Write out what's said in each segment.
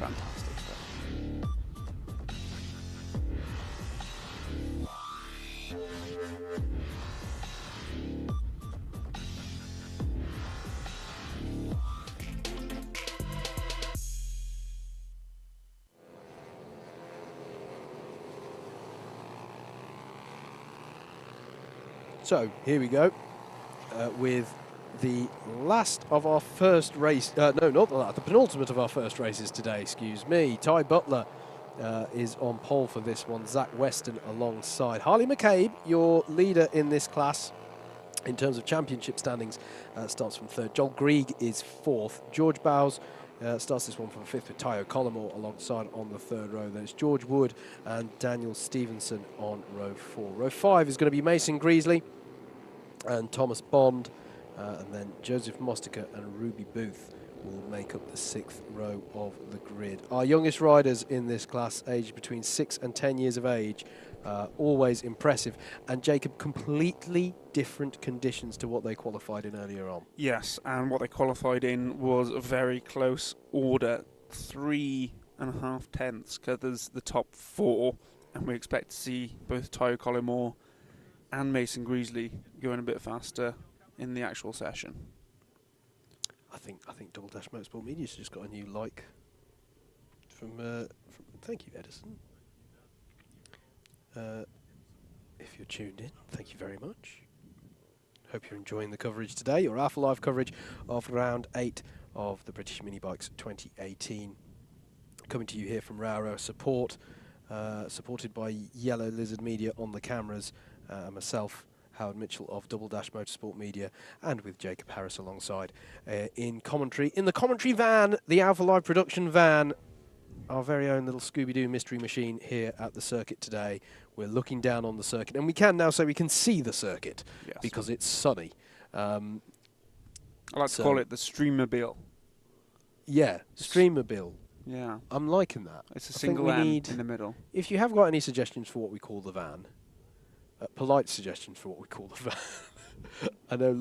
Fantastic stuff. So here we go with the last of our first race. No, not the last, the penultimate of our first races today, excuse me. Ty Butler is on pole for this one. Zach Weston alongside. Harley McCabe, your leader in this class in terms of championship standings, starts from third. Joel Grieg is fourth. George Bowes starts this one from fifth with Tayo Collymore alongside on the third row. Then it's George Wood and Daniel Stevenson on row 4. Row 5 is going to be Mason Greasley and Thomas Bond, and then Joseph Mostica and Ruby Booth will make up the 6th row of the grid. Our youngest riders in this class, aged between 6 and 10 years of age, always impressive. And Jacob, completely different conditions to what they qualified in earlier on. Yes, and what they qualified in was a very close order, 3.5 tenths, because there's the top 4, and we expect to see both Tayo Collymore and Mason Greasley going a bit faster in the actual session. I think Double Dash Motorsport Media's just got a new like from thank you, Edison. If you're tuned in, thank you very much. Hope you're enjoying the coverage today, your Alpha Live coverage of round 8 of the British Mini Bikes 2018. Coming to you here from Rowrah, supported by Yellow Lizard Media on the cameras, and myself, Howard Mitchell of Double Dash Motorsport Media, and with Jacob Harris alongside in commentary. In the commentary van, the Alpha Live production van, our very own little Scooby-Doo mystery machine here at the circuit today. We're looking down on the circuit, and we can now say we can see the circuit, yes, because it's sunny. I like to call it the Streamobile. Yeah, Streamobile. Yeah. I'm liking that. It's a single M in the middle. If you have got any suggestions for what we call the van, polite suggestions for what we call the van. I know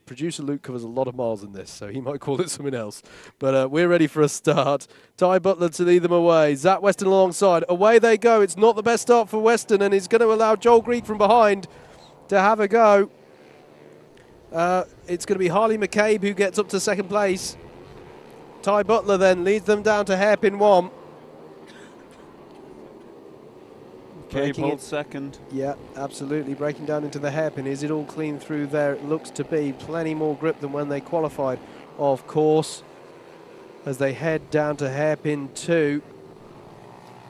producer Luke covers a lot of miles in this, so he might call it something else. But we're ready for a start. Ty Butler to lead them away. Zach Weston alongside. Away they go. It's not the best start for Weston, and he's going to allow Joel Grieg from behind to have a go. It's going to be Harley McCabe who gets up to second place. Ty Butler then leads them down to hairpin 1. McCabe holds second. Yeah, absolutely. Breaking down into the hairpin. Is it all clean through there? It looks to be. Plenty more grip than when they qualified, of course, as they head down to hairpin 2.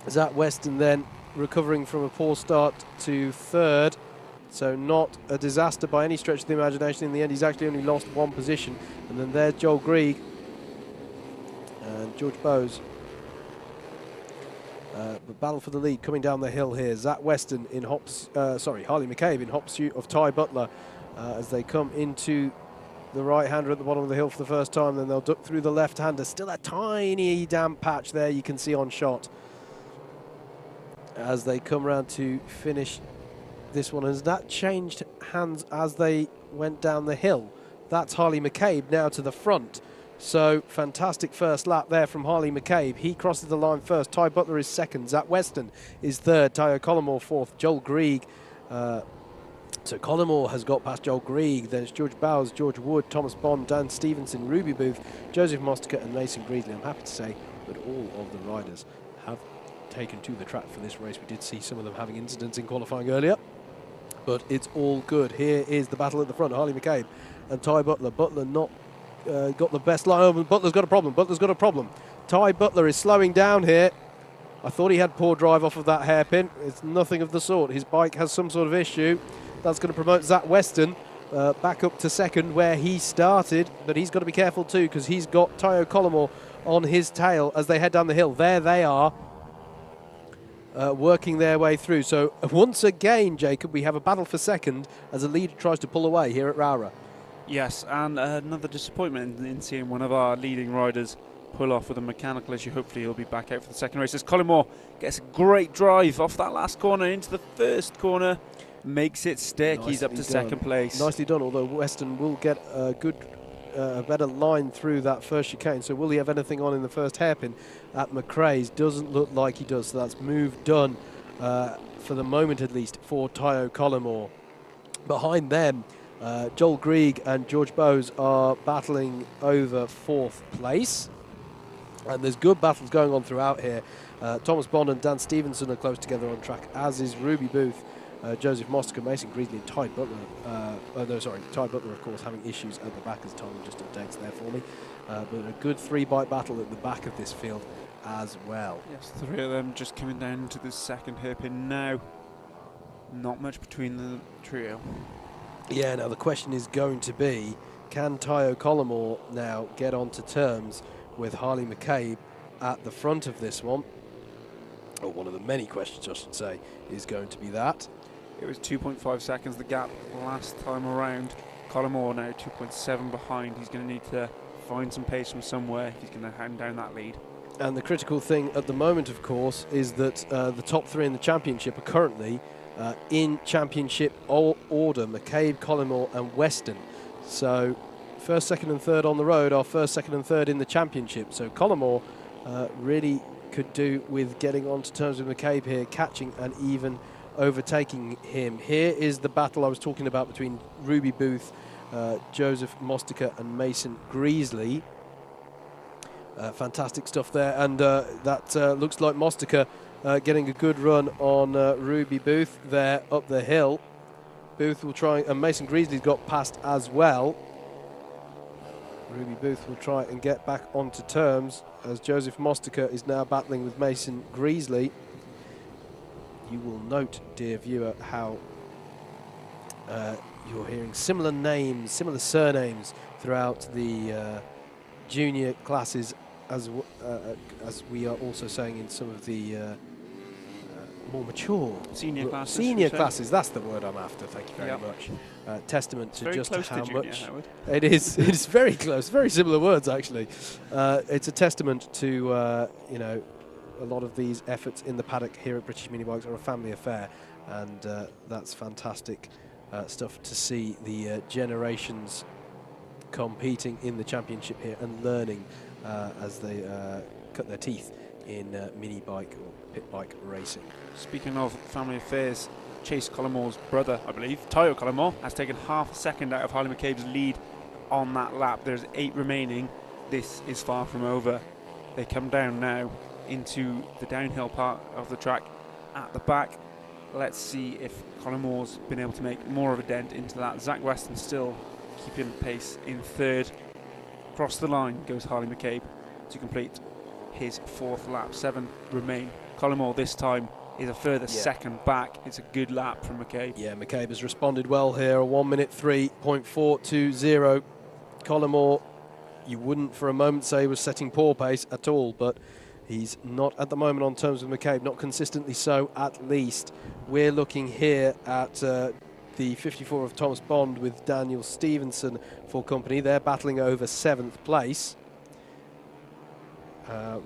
Zach Weston then recovering from a poor start to third. So not a disaster by any stretch of the imagination. In the end, he's actually only lost 1 position. And then there's Joel Grieg and George Bowes. The battle for the lead coming down the hill here. Zach Weston in Harley McCabe in hot pursuit of Ty Butler as they come into the right-hander at the bottom of the hill for the first time. Then they'll duck through the left-hander. Still a tiny damp patch there you can see on shot as they come around to finish this one. Has that changed hands as they went down the hill? That's Harley McCabe now to the front. So, fantastic first lap there from Harley McCabe. He crosses the line first. Ty Butler is second. Zach Weston is third. Tayo Collymore fourth. Joel Grieg. So, Collymore has got past Joel Grieg. Then it's George Bowes, George Wood, Thomas Bond, Dan Stevenson, Ruby Booth, Joseph Mostica and Mason Greasley. I'm happy to say that all of the riders have taken to the track for this race. We did see some of them having incidents in qualifying earlier, but it's all good. Here is the battle at the front. Harley McCabe and Ty Butler. Butler not got the best line over. Butler's got a problem. Butler's got a problem. Ty Butler is slowing down here. I thought he had poor drive off of that hairpin. It's nothing of the sort. His bike has some sort of issue. That's going to promote Zach Weston back up to second where he started, but he's got to be careful too because he's got Tayo Collymore on his tail as they head down the hill. There they are, working their way through. So once again, Jacob, we have a battle for second as a leader tries to pull away here at Rowrah. Yes, and another disappointment in seeing one of our leading riders pull off with a mechanical issue. Hopefully he'll be back out for the second race as Collymore gets a great drive off that last corner into the first corner, makes it stick. Nicely He's up to second place. Nicely done, although Weston will get a good a better line through that first chicane. So will he have anything on in the first hairpin at McRae's? Doesn't look like he does. So that's move done for the moment, at least, for Tayo Collymore. Behind them, Joel Grieg and George Bowes are battling over 4th place. And there's good battles going on throughout here. Thomas Bond and Dan Stevenson are close together on track, as is Ruby Booth, Joseph Mostica, Mason Greasley, and Ty Butler. Ty Butler, of course, having issues at the back, as Tom just updates there for me. But a good 3-bike battle at the back of this field as well. Yes, 3 of them just coming down to the second hairpin now. Not much between the trio. Yeah, now the question is going to be, can Tayo Collymore now get onto terms with Harley McCabe at the front of this one? Or one of the many questions, I should say, is going to be that. It was 2.5 seconds the gap last time around. Collymore now 2.7 behind. He's going to need to find some pace from somewhere if he's going to hand down that lead. And the critical thing at the moment, of course, is that the top 3 in the championship are currently in championship order: McCabe, Collymore and Weston. So first, second and third on the road are first, second and third in the championship. So Collymore really could do with getting onto terms with McCabe here, catching and even overtaking him. Here is the battle I was talking about between Ruby Booth, Joseph Mostica and Mason Greasley. Fantastic stuff there, and that looks like Mostica getting a good run on Ruby Booth there up the hill. Booth will try, and Mason Greasley's got past as well. Ruby Booth will try and get back onto terms as Joseph Mostica is now battling with Mason Greasley. You will note, dear viewer, how you're hearing similar names, similar surnames throughout the junior classes, as we are also saying in some of the more mature senior classes. Senior classes, that's the word I'm after. Thank you very much. Testament to just how much it is. It is very close, very similar words actually. It's a testament to you know, a lot of these efforts in the paddock here at British Mini Bikes are a family affair, and that's fantastic stuff to see the generations competing in the championship here and learning as they cut their teeth in mini bike or pit bike racing. Speaking of family affairs, Chase Collymore's brother, I believe, Tayo Collymore, has taken half a second out of Harley McCabe's lead on that lap. There's 8 remaining. This is far from over. They come down now into the downhill part of the track at the back. Let's see if Collymore's been able to make more of a dent into that. Zach Weston still keeping pace in third. Across the line goes Harley McCabe to complete his 4th lap. 7 remain. Collymore this time is a further second back. It's a good lap from McCabe. Yeah, McCabe has responded well here. A 1:03.420. Collymore, you wouldn't for a moment say was setting poor pace at all, but he's not at the moment on terms with McCabe, not consistently so at least. We're looking here at the 54 of Thomas Bond with Daniel Stevenson for company. They're battling over 7th place,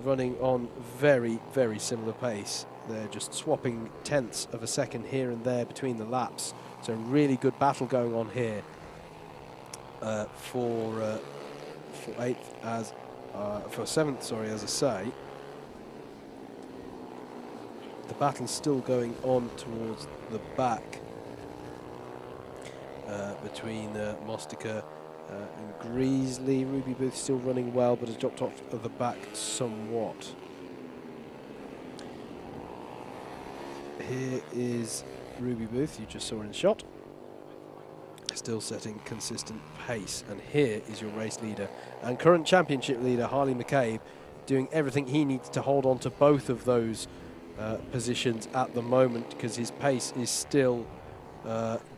running on very, very similar pace. They're just swapping tenths of a second here and there between the laps. So really good battle going on here for 8th as for 7th, sorry, as I say. The battle's still going on towards the back between Mostica and Greasley. Ruby Booth still running well, but has dropped off of the back somewhat. Here is Ruby Booth, you just saw in shot. Still setting consistent pace. And here is your race leader and current championship leader, Harley McCabe, doing everything he needs to hold on to both of those positions at the moment, because his pace is still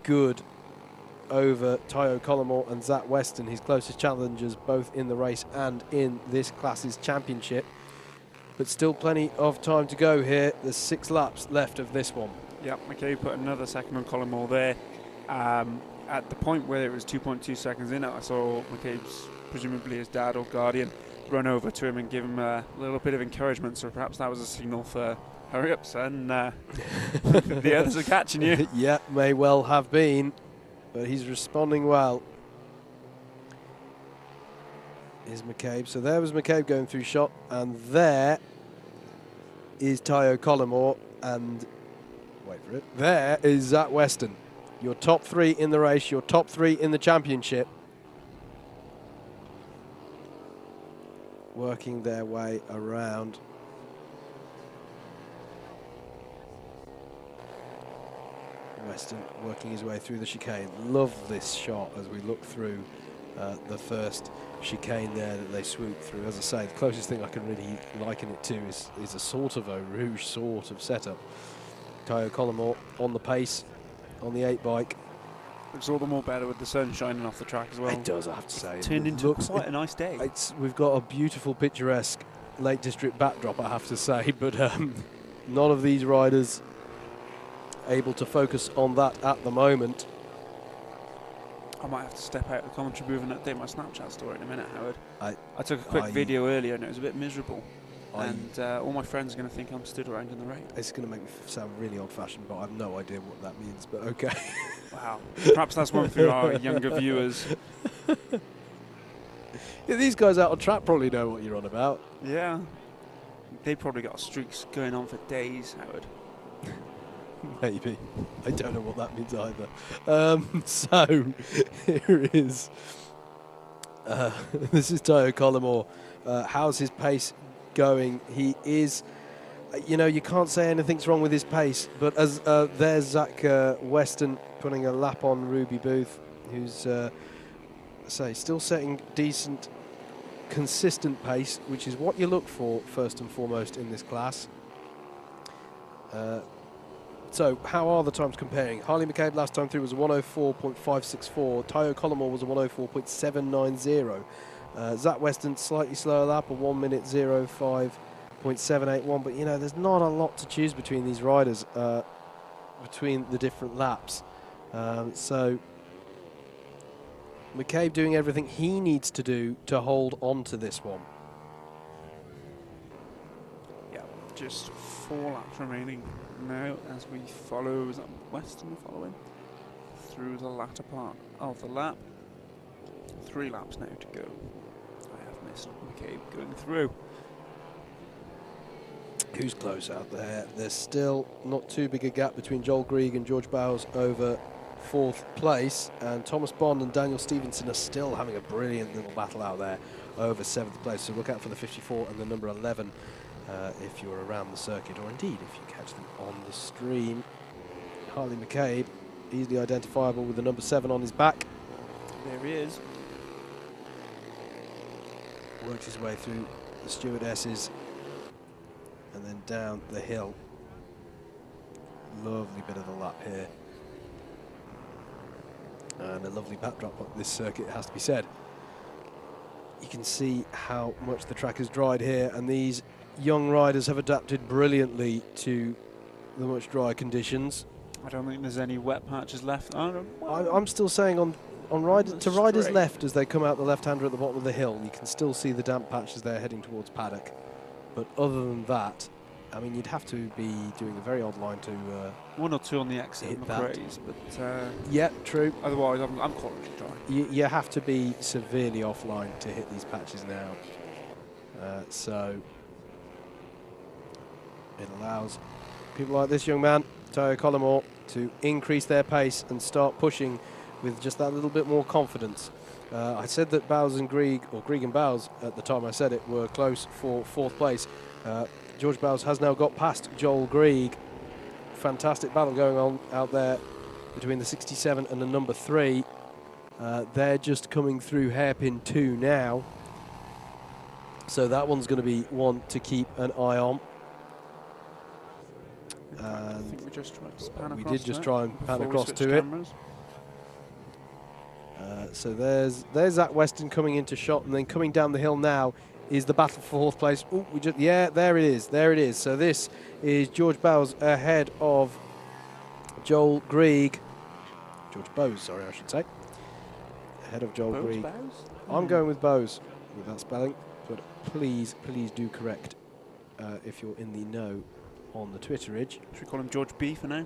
good over Tayo Collymore and Zach Weston, his closest challengers both in the race and in this class's championship. But still plenty of time to go here. There's 6 laps left of this one. Yep, McCabe put another second on Collymore there. At the point where it was 2.2 seconds in, I saw McCabe's, presumably his dad or guardian, run over to him and give him a little bit of encouragement. So perhaps that was a signal for, hurry up, son, the others are catching you. Yeah, may well have been, but he's responding well. is McCabe. So there was McCabe going through shot, and there is Tayo Collymore, and wait for it. There is Zach Weston. Your top 3 in the race, your top 3 in the championship. Working their way around. Weston working his way through the chicane. Love this shot as we look through the first chicane there that they swoop through. As I say, the closest thing I can really liken it to is a sort of a Rouge sort of setup. Tayo Collymore on the pace, on the 8 bike. Looks all the more better with the sun shining off the track as well. It does, I have to say. It's turned into quite a nice day. We've got a beautiful picturesque Lake District backdrop, I have to say, but none of these riders able to focus on that at the moment. I might have to step out of the commentary booth and update my Snapchat story in a minute, Howard. I took a quick video earlier and it was a bit miserable. And all my friends are going to think I'm stood around in the rain. It's going to make me sound really old-fashioned, but I have no idea what that means, but okay. Wow. Perhaps that's one for our younger viewers. Yeah, these guys out on track probably know what you're on about. Yeah. They probably got streaks going on for days, Howard. Maybe. I don't know what that means either. So, here is... this is Tayo Collymore. How's his pace going? He is... you know, you can't say anything's wrong with his pace, but as there's Zach Weston putting a lap on Ruby Booth, who's, still setting decent, consistent pace, which is what you look for first and foremost in this class. So, how are the times comparing? Harley McCabe last time through was a 104.564. Tayo Collymore was a 104.790. Zach Weston, slightly slower lap, a 1 minute 05.781. But, you know, there's not a lot to choose between these riders, between the different laps. So, McCabe doing everything he needs to do to hold on to this one. Yeah, just 4 laps remaining now as we follow, is that Weston following? Through the latter part of the lap. 3 laps now to go. I have missed McCabe going through. Who's close out there? There's still not too big a gap between Joel Grieg and George Bowes over 4th place, and Thomas Bond and Daniel Stevenson are still having a brilliant little battle out there over 7th place. So look out for the 54 and the number 11 if you're around the circuit, or indeed if you catch them on the stream. Harley McCabe, easily identifiable with the number 7 on his back. There he is. Worked his way through the stewardesses and then down the hill. Lovely bit of the lap here. And a lovely backdrop up this circuit, it has to be said. You can see how much the track has dried here, and these young riders have adapted brilliantly to the much drier conditions. I don't think there's any wet patches left. I'm still saying on riders left as they come out the left-hander at the bottom of the hill, you can still see the damp patches there heading towards paddock. But other than that, I mean, you'd have to be doing a very odd line to 1 or 2 on the exit, hit I'm that. afraid, but yeah, true. Otherwise, I'm quality dry. You have to be severely offline to hit these patches now. So it allows people like this young man, Tayo Collymore, to increase their pace and start pushing with just that little bit more confidence. I said that Bowes and Grieg, or Grieg and Bowes at the time I said it, were close for 4th place. George Bowes has now got past Joel Grieg. Fantastic battle going on out there between the 67 and the number 3. They're just coming through hairpin 2 now. So that one's going to be one to keep an eye on. I think we just tried to pan across. We did just try and pan before across we to switched it. cameras. So there's Zach Weston coming into shot, and then coming down the hill now is the battle for 4th place. Oh, there it is. There it is. So this is George Bowes ahead of Joel Grieg. George Bowes, sorry, I should say. Ahead of Joel Grieg. I'm going with Bowes with that spelling, but please do correct if you're in the know on the Twitterage. Should we call him George B for now?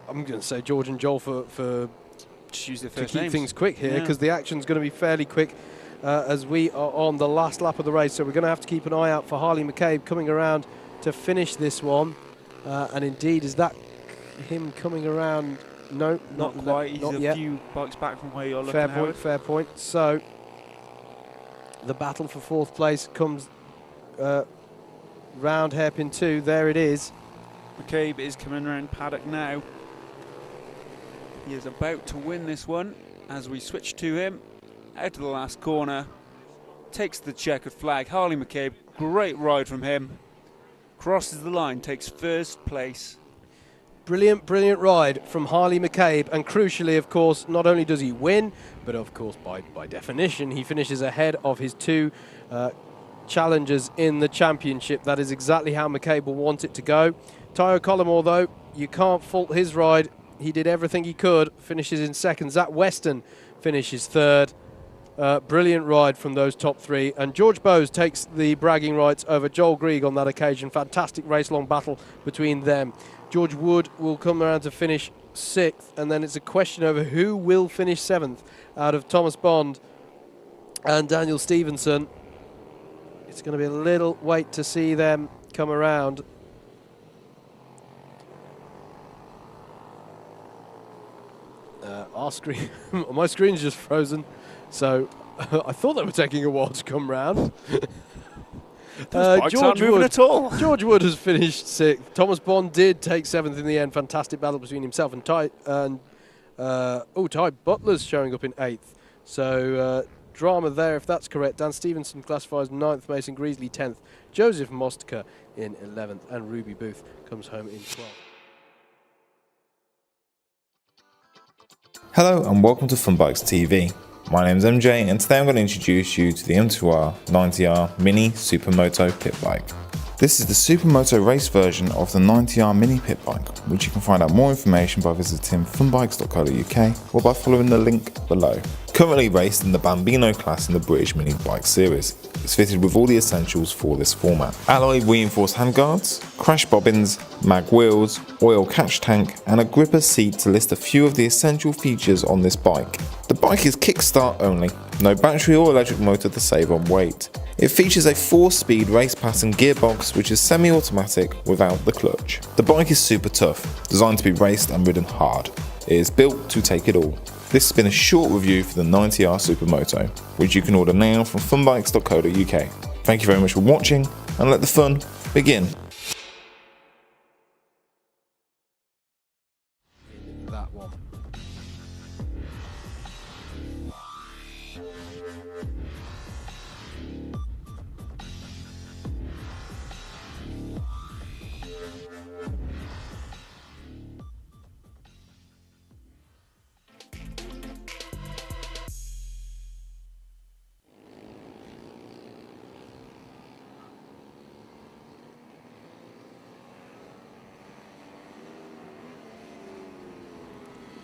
I'm going to say George and Joel for just use their to first keep names. things quick here, Yeah. because the action's going to be fairly quick as we are on the last lap of the race. So we're going to have to keep an eye out for Harley McCabe coming around to finish this one. And indeed, is that him coming around? No, Not quite. He's not a yet. few bikes back from where you're looking. Fair point, Howard. fair point. So the battle for fourth place comes round hairpin 2. There it is. McCabe is coming around paddock now. He is about to win this one as we switch to him. Out of the last corner. Takes the checkered flag. Harley McCabe, great ride from him. Crosses the line, takes first place. Brilliant, brilliant ride from Harley McCabe. And crucially, of course, not only does he win, but of course, by definition, he finishes ahead of his two challengers in the championship. That is exactly how McCabe will want it to go. Tyro Collymore, though, you can't fault his ride. He did everything he could, finishes in second. Zach Weston finishes third. Brilliant ride from those top three. And George Bowes takes the bragging rights over Joel Grieg on that occasion. Fantastic race-long battle between them. George Wood will come around to finish sixth, and then it's a question over who will finish seventh out of Thomas Bond and Daniel Stevenson. It's going to be a little wait to see them come around. Our screen, my screen's just frozen, so I thought they were taking a while to come round. Those bikes aren't moving at all. George Wood has finished sixth. Thomas Bond did take seventh in the end. Fantastic battle between himself and Ty Butler's showing up in eighth. So drama there, if that's correct. Dan Stevenson classifies ninth, Mason Greasley 10th, Joseph Mostica in 11th, and Ruby Booth comes home in 12th. Hello and welcome to Funbikes TV. My name is MJ and today I'm going to introduce you to the M2R 90R Mini Supermoto pit bike. This is the Supermoto race version of the 90R Mini pit bike, which you can find out more information by visiting funbikes.co.uk or by following the link below. Currently raced in the Bambino class in the British Mini Bike Series. It's fitted with all the essentials for this format. Alloy reinforced handguards, crash bobbins, mag wheels, oil catch tank and a gripper seat to list a few of the essential features on this bike. The bike is kickstart only, no battery or electric motor to save on weight. It features a 4-speed race pattern gearbox which is semi-automatic without the clutch. The bike is super tough, designed to be raced and ridden hard. It is built to take it all. This has been a short review for the 90R Supermoto, which you can order now from funbikes.co.uk. Thank you very much for watching and let the fun begin. That one.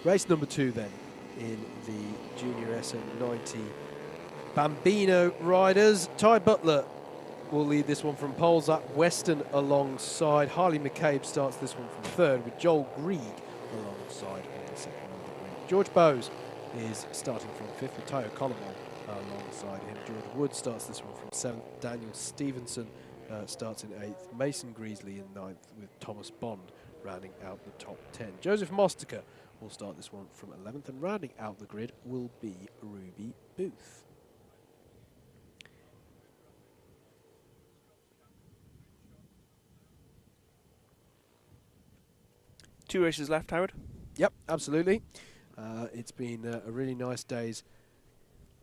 Race number 2 then in the Junior SM90 Bambino riders. Ty Butler will lead this one from pole. Zach Weston alongside. Harley McCabe starts this one from third with Joel Grieg alongside on the second of the grid. George Bowes is starting from fifth with Tyro Collymore alongside him. George Wood starts this one from seventh. Daniel Stevenson starts in eighth. Mason Greasley in ninth with Thomas Bond rounding out the top 10. Joseph Mostica will start this one from 11th, and rounding out the grid will be Ruby Booth. Two races left, Howard. Yep, absolutely. It's been a really nice day's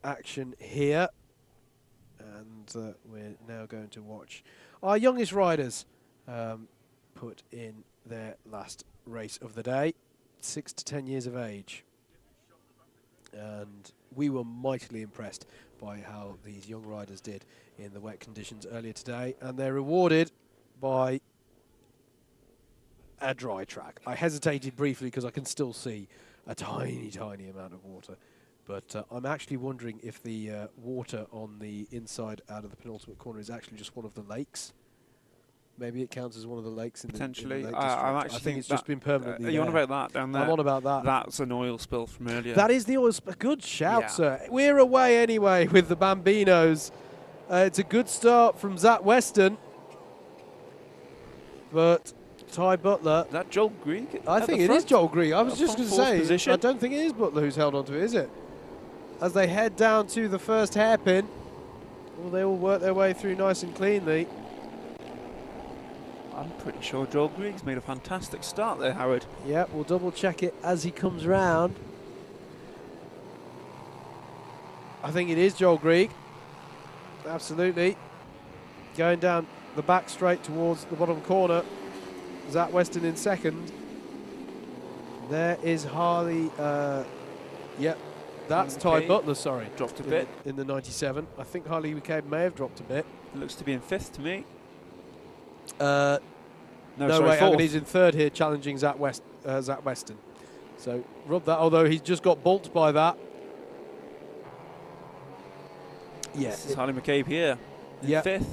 action here, and we're now going to watch our youngest riders put in their last race of the day. 6 to 10 years of age, and we were mightily impressed by how these young riders did in the wet conditions earlier today, and they're rewarded by a dry track. I hesitated briefly because I can still see a tiny amount of water, but I'm actually wondering if the water on the inside out of the penultimate corner is actually just one of the lakes. Maybe it counts as one of the lakes in Potentially. the Lake I'm District. actually I think it's that- just been permanently Are you on there. about that down there? I'm on about that. That's an oil spill from earlier. That is the oil spill. Good shout, Yeah. sir. We're away anyway with the Bambinos. It's a good start from Zach Weston. But Ty Butler, Is that Joel Grieg? I think it is Joel Grieg. I was just going to say, position. I don't think it is Butler who's held onto it, is it? As they head down to the first hairpin, well, they all work their way through nice and cleanly. I'm pretty sure Joel Grieg's made a fantastic start there, Howard. Yeah, we'll double check it as he comes round. I think it is Joel Grieg. Absolutely. Going down the back straight towards the bottom corner. Zach Weston in second. There is Harley. Yep, that's Ty McCabe Butler, sorry. Dropped a bit. In the 97. I think Harley McCabe may have dropped a bit. Looks to be in fifth to me. No, sorry, wait, hang on, fourth. he's in third here, challenging Zach Weston. So rub that, although he's just got bulked by that. Yeah, This is Harley McCabe here. In Yeah. fifth.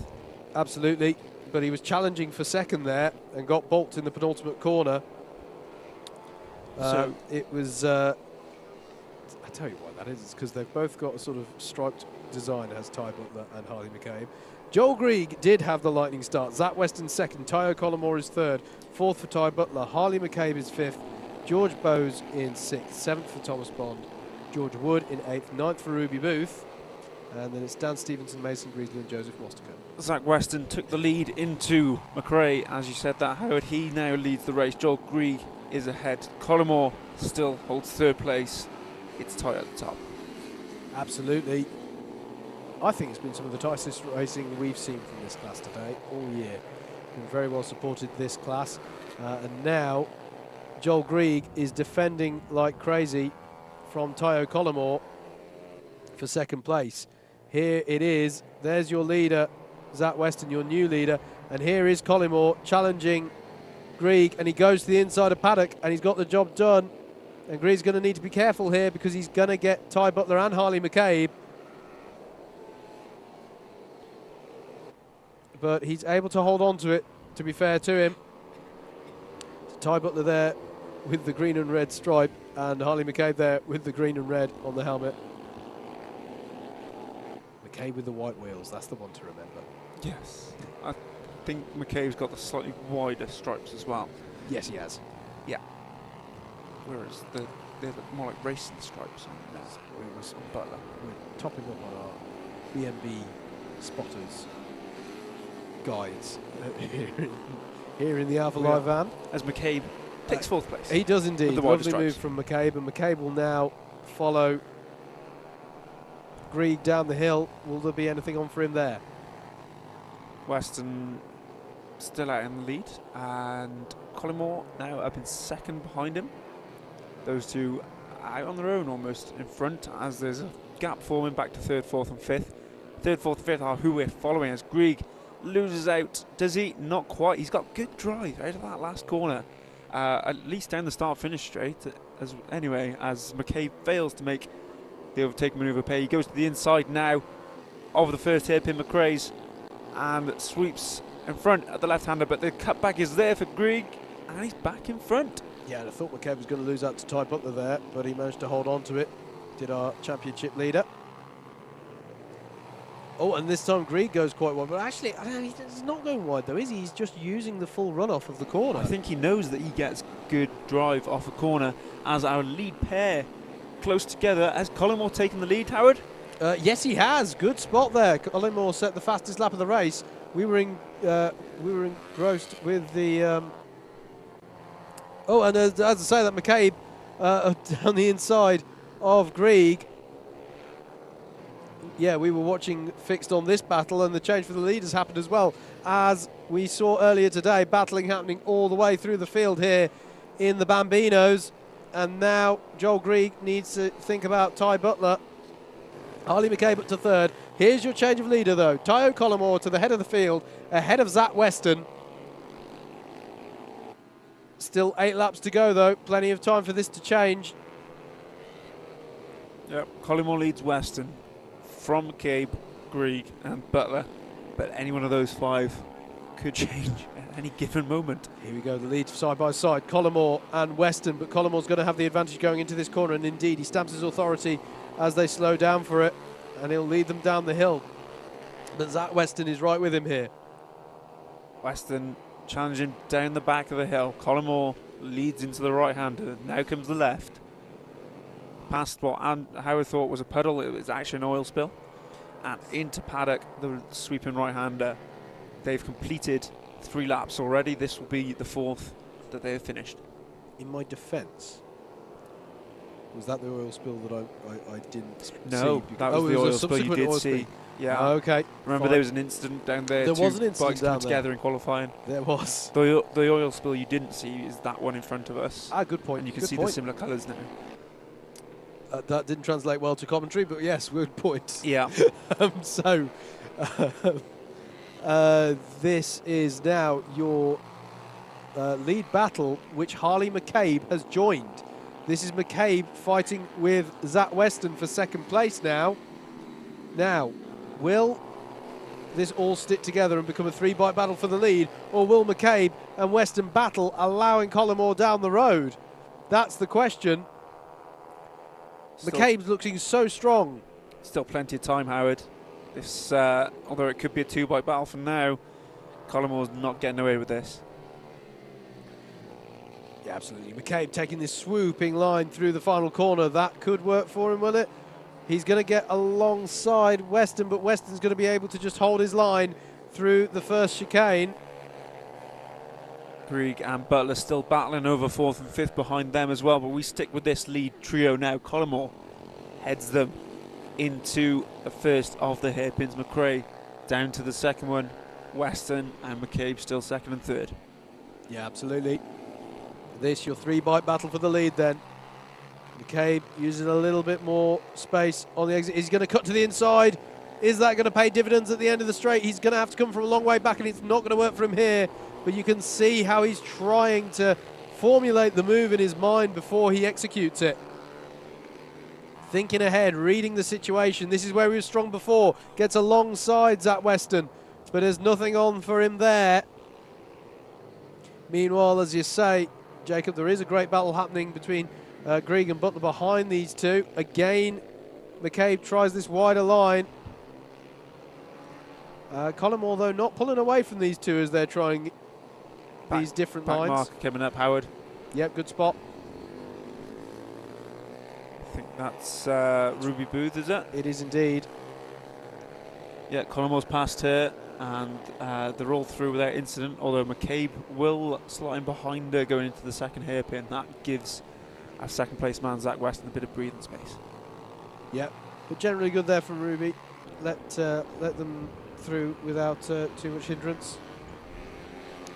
absolutely. But he was challenging for second there and got bulked in the penultimate corner. So- It was. I tell you why that is. It's because they've both got a sort of striped design, as Ty Butler and Harley McCabe. Joel Grieg did have the lightning start. Zach Weston second. Tyo Collymore is third. Fourth for Ty Butler. Harley McCabe is fifth. George Bowes in sixth. Seventh for Thomas Bond. George Wood in eighth. Ninth for Ruby Booth. And then it's Dan Stevenson, Mason Greasley and Joseph Mostico. Zach Weston took the lead into McRae. As you said that, Howard, he now leads the race. Joel Grieg is ahead. Collymore still holds third place. It's Ty at the top. Absolutely. I think it's been some of the tightest racing we've seen from this class today all year. Been very well supported, this class. And now Joel Grieg is defending like crazy from Tyo Collymore for second place. Here it is. There's your leader, Zach Weston, your new leader. And here is Collymore challenging Grieg. And he goes to the inside of paddock and he's got the job done. And Grieg's going to need to be careful here because he's going to get Ty Butler and Harley McCabe. But he's able to hold on to it, to be fair to him. Ty Butler there with the green and red stripe, and Harley McCabe there with the green and red on the helmet. McCabe with the white wheels, that's the one to remember. Yes. I think McCabe's got the slightly wider stripes as well. Yes, he has. Whereas they're more like racing stripes on that. It was Butler. We're topping up on our BMB spotters guides here in the Alpha We Live are. van. As McCabe takes fourth place. He does indeed. the wider Lovely move stripes. from McCabe, and McCabe will now follow Grieg down the hill. Will there be anything on for him there? Weston still out in the lead, and Collymore now up in second behind him. Those two out on their own almost in front, as there's a gap forming back to third, fourth and fifth. Third, fourth and fifth are who we're following as Grieg loses out. Does he? Not quite. He's got good drive out of that last corner, at least down the start-finish straight. As McCabe fails to make the overtake manoeuvre pay. He goes to the inside now of the first hairpin McRae's and sweeps in front at the left-hander, but the cutback is there for Grieg, and he's back in front. Yeah, and I thought McCabe was going to lose out to Ty Butler there, but he managed to hold on to it. Did our championship leader. Oh, and this time Grieg goes quite wide, but actually, I don't know, he's not going wide though, is he? He's just using the full runoff of the corner. I think he knows that he gets good drive off a corner as our lead pair close together. Has Collymore taken the lead, Howard? Yes, he has. Good spot there. Collymore set the fastest lap of the race. We were engrossed with the. Oh, and as I say, that McCabe down the inside of Grieg. Yeah, we were watching fixed on this battle, and the change for the leaders happened as well, as we saw earlier today. Battling happening all the way through the field here in the Bambinos, and now Joel Grieg needs to think about Ty Butler. Harley McCabe up to third. Here's your change of leader, though. Tyo Collymore to the head of the field, ahead of Zach Weston. Still 8 laps to go, though. Plenty of time for this to change. Yep. Collymore leads Weston from McCabe, Grieg and Butler, but any one of those five could change at any given moment. Here we go, the lead side by side, Collymore and Weston, but Collymore's going to have the advantage going into this corner, and indeed he stamps his authority as they slow down for it, and he'll lead them down the hill. But Zach Weston is right with him here. Weston challenging down the back of the hill. Collymore leads into the right-hander. Now comes the left. Past what Howard thought was a puddle, it was actually an oil spill. And into paddock, the sweeping right-hander. They've completed 3 laps already. This will be the 4th that they have finished. In my defence, was that the oil spill that I didn't see? No, that was the oil spill you did see. Yeah. Okay. Remember, there was an incident down there. There was an bikes incident down together in qualifying. There was. The oil spill you didn't see is that one in front of us. Ah, good point. And you can good see point. the similar colours now. That didn't translate well to commentary, but yes, good point. Yeah. This is now your lead battle, which Harley McCabe has joined. This is McCabe fighting with Zach Weston for 2nd place now. Now, will this all stick together and become a 3-bike battle for the lead, or will McCabe and Weston battle, allowing Collymore down the road? That's the question. McCabe's looking so strong. Still plenty of time, Howard. This, although it could be a 2-bike battle from now, Collymore's not getting away with this. Yeah, absolutely. McCabe taking this swooping line through the final corner. That could work for him, will it? He's going to get alongside Weston, but Weston's going to be able to just hold his line through the first chicane. Grieg and Butler still battling over 4th and 5th behind them as well, but we stick with this lead trio now. Collymore heads them into the first of the hairpins. McRae down to the 2nd one. Weston and McCabe still 2nd and 3rd. Yeah, absolutely. This, your 3-bike battle for the lead then. McCabe using a little bit more space on the exit. He's going to cut to the inside. Is that going to pay dividends at the end of the straight? He's going to have to come from a long way back, and it's not going to work for him here. But you can see how he's trying to formulate the move in his mind before he executes it. Thinking ahead, reading the situation. This is where he was strong before. Gets alongside Zach Weston, but there's nothing on for him there. Meanwhile, as you say, Jacob, there is a great battle happening between Grieg and Butler behind these two. Again, McCabe tries this wider line. Collymore, though, not pulling away from these two as they're trying these different lines. Marker coming up, Howard. Yep, good spot. I think that's Ruby Booth, is it? It is indeed. Yeah, Collymore's past her, and they're all through without incident, although McCabe will slot in behind her going into the 2nd hairpin. That gives our 2nd place man, Zach Weston, a bit of breathing space. Yep, but generally good there from Ruby. Let them through without too much hindrance.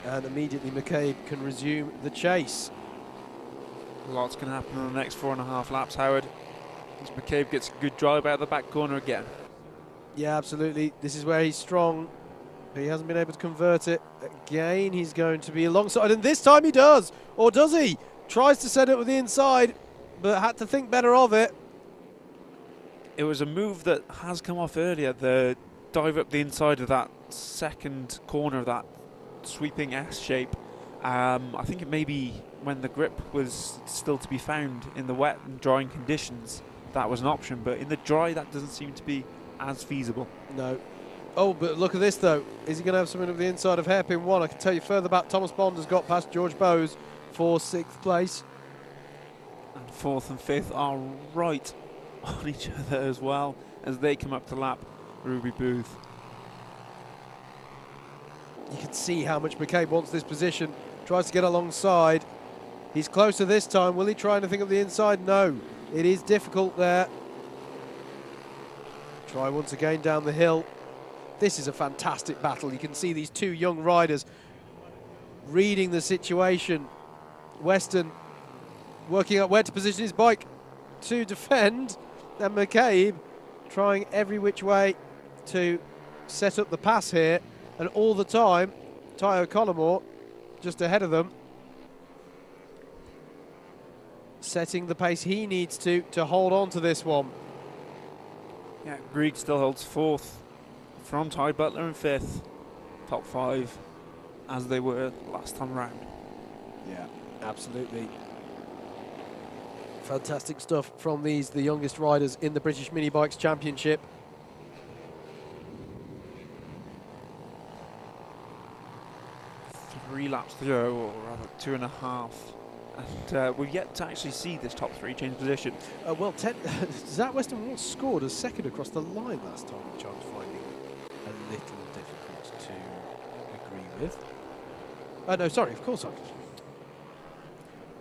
And immediately McCabe can resume the chase. Lots can happen in the next 4.5 laps, Howard. As McCabe gets a good drive out of the back corner again. Yeah, absolutely. This is where he's strong, but he hasn't been able to convert it. Again, he's going to be alongside, and this time he does. Or does he? Tries to set it with the inside, but had to think better of it. It was a move that has come off earlier, the dive up the inside of that 2nd corner of that sweeping S shape. I think it may be when the grip was still to be found in the wet and drying conditions, that was an option, but in the dry that doesn't seem to be as feasible. No. Oh, but look at this though. Is he going to have something of the inside of hairpin 1? I can tell you further back, Thomas Bond has got past George Bowes for 6th place. And 4th and 5th are right on each other as well as they come up to lap Ruby Booth. You can see how much McCabe wants this position. Tries to get alongside. He's closer this time. Will he try anything up the inside? No. It is difficult there. Try once again down the hill. This is a fantastic battle. You can see these two young riders reading the situation. Weston working out where to position his bike to defend, and McCabe trying every which way to set up the pass here, and all the time Tyo Collymore just ahead of them, setting the pace he needs to hold on to this one. Yeah, Grieg still holds 4th from Ty Butler in 5th. Top 5 as they were last time round. Yeah, absolutely. Fantastic stuff from the youngest riders in the British Mini Bikes Championship. Three laps to go, or rather 2.5. And we've yet to actually see this top three change position. Well, Zach Weston was scored as second across the line last time, which I was finding a little difficult to agree with. No, sorry, of course I was.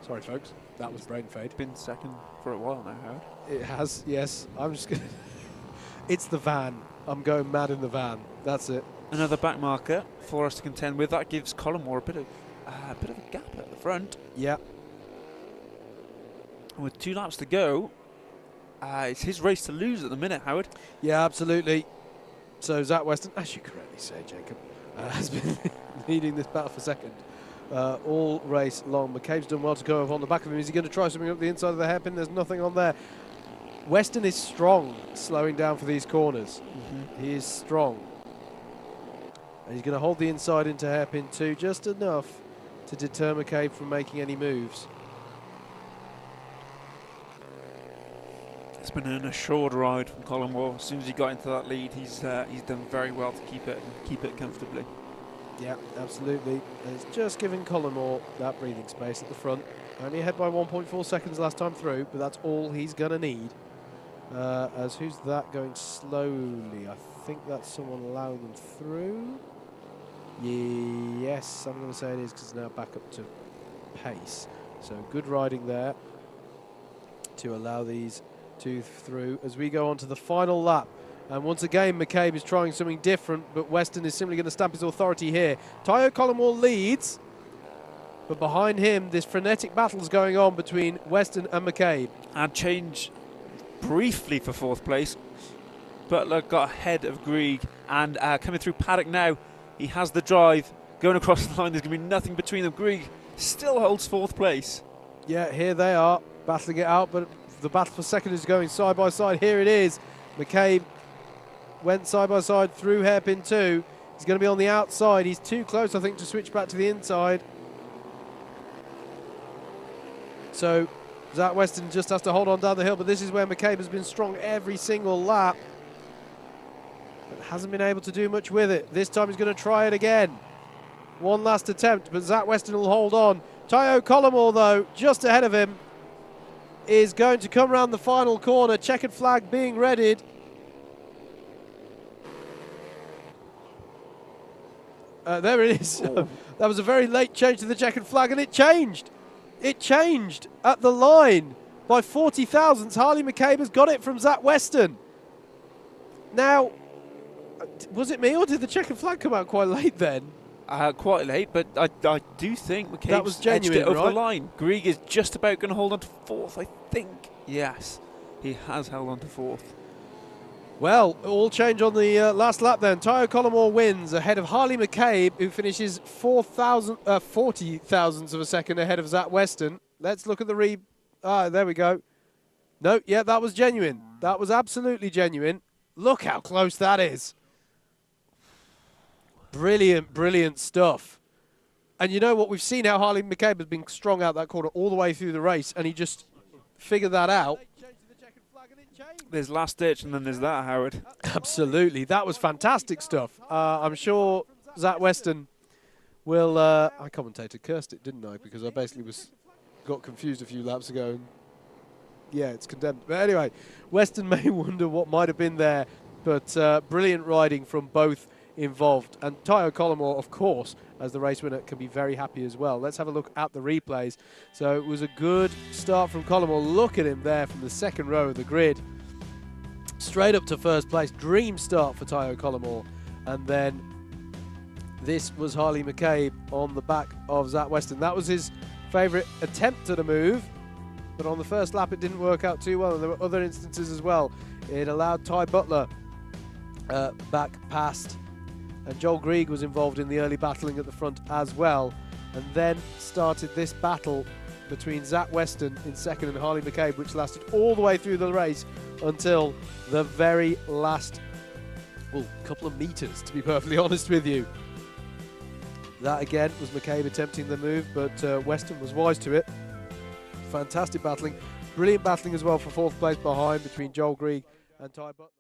Sorry, folks. That was brain fade. Been second for a while now, Howard. It has, yes. I'm just going to... It's the van. I'm going mad in the van. That's it. Another back marker for us to contend with. That gives Collymore a bit of a gap at the front. Yeah. And with 2 laps to go, it's his race to lose at the minute, Howard. Yeah, absolutely. So Zach Weston, as you correctly say, Jacob, has been leading this battle for second. All race long. McCabe's done well to go on the back of him. Is he going to try something up the inside of the hairpin? There's nothing on there. Weston is strong, slowing down for these corners. He is strong. And he's going to hold the inside into hairpin 2 just enough to deter McCabe from making any moves. It's been an assured ride from Collymore. As soon as he got into that lead, he's done very well to keep it comfortably. Yeah, absolutely. And it's just giving Collymore that breathing space at the front. Only ahead by 1.4 seconds last time through, but that's all he's going to need. As who's that going slowly? I think that's someone allowing them through. Yes, I'm going to say it is because it's now back up to pace. So good riding there to allow these two through as we go on to the final lap. And once again, McCabe is trying something different, but Weston is simply going to stamp his authority here. Tyo Collymore leads, but behind him, this frenetic battle is going on between Weston and McCabe. And change briefly for 4th place. Butler got ahead of Grieg, and coming through paddock now, he has the drive. Going across the line, there's going to be nothing between them. Grieg still holds 4th place. Yeah, here they are, battling it out, but the battle for second is going side by side. Here it is. McCabe went side by side through hairpin 2. He's going to be on the outside. He's too close, I think, to switch back to the inside. So Zach Weston just has to hold on down the hill, but this is where McCabe has been strong every single lap, but hasn't been able to do much with it. This time he's going to try it again. One last attempt, but Zach Weston will hold on. Tyo Collymore, though, just ahead of him, is going to come around the final corner. Checkered flag being readied. There it is. That was a very late change to the checkered flag, and it changed. It changed at the line by 40 thousandths. Harley McCabe has got it from Zach Weston. Now, was it me, or did the checkered flag come out quite late then? Quite late, but I do think McCabe's that was genuine, edged it over right? the line. Grieg is just about going to hold on to 4th, I think. Yes, he has held on to 4th. Well, all change on the last lap then. Tyo Collymore wins ahead of Harley McCabe, who finishes 40 thousandths of a second ahead of Zach Weston. Let's look at the there we go. No, yeah, that was genuine. That was absolutely genuine. Look how close that is. Brilliant, brilliant stuff. And you know what? We've seen how Harley McCabe has been strong out that corner all the way through the race, and he just figured that out. There's last ditch, and then there's that, Howard. Absolutely. That was fantastic stuff. I'm sure Zach Weston will... I commentated cursed it, didn't I? Because I basically got confused a few laps ago. And yeah, it's condemned. But anyway, Weston may wonder what might have been there, but brilliant riding from both involved. And Tyo Collymore, of course, as the race winner, can be very happy as well. Let's have a look at the replays. So it was a good start from Collymore. Look at him there from the second row of the grid. Straight up to 1st place. Dream start for Tyo Collymore. And then this was Harley McCabe on the back of Zach Weston. That was his favourite attempt at a move, but on the first lap it didn't work out too well, and there were other instances as well. It allowed Ty Butler back past, and Joel Grieg was involved in the early battling at the front as well, and then started this battle between Zach Weston in second and Harley McCabe, which lasted all the way through the race until the very last couple of meters, to be perfectly honest with you. That again was McCabe attempting the move, but Weston was wise to it. Fantastic battling. Brilliant battling as well for fourth place behind between Joel Grieg and Ty Butler.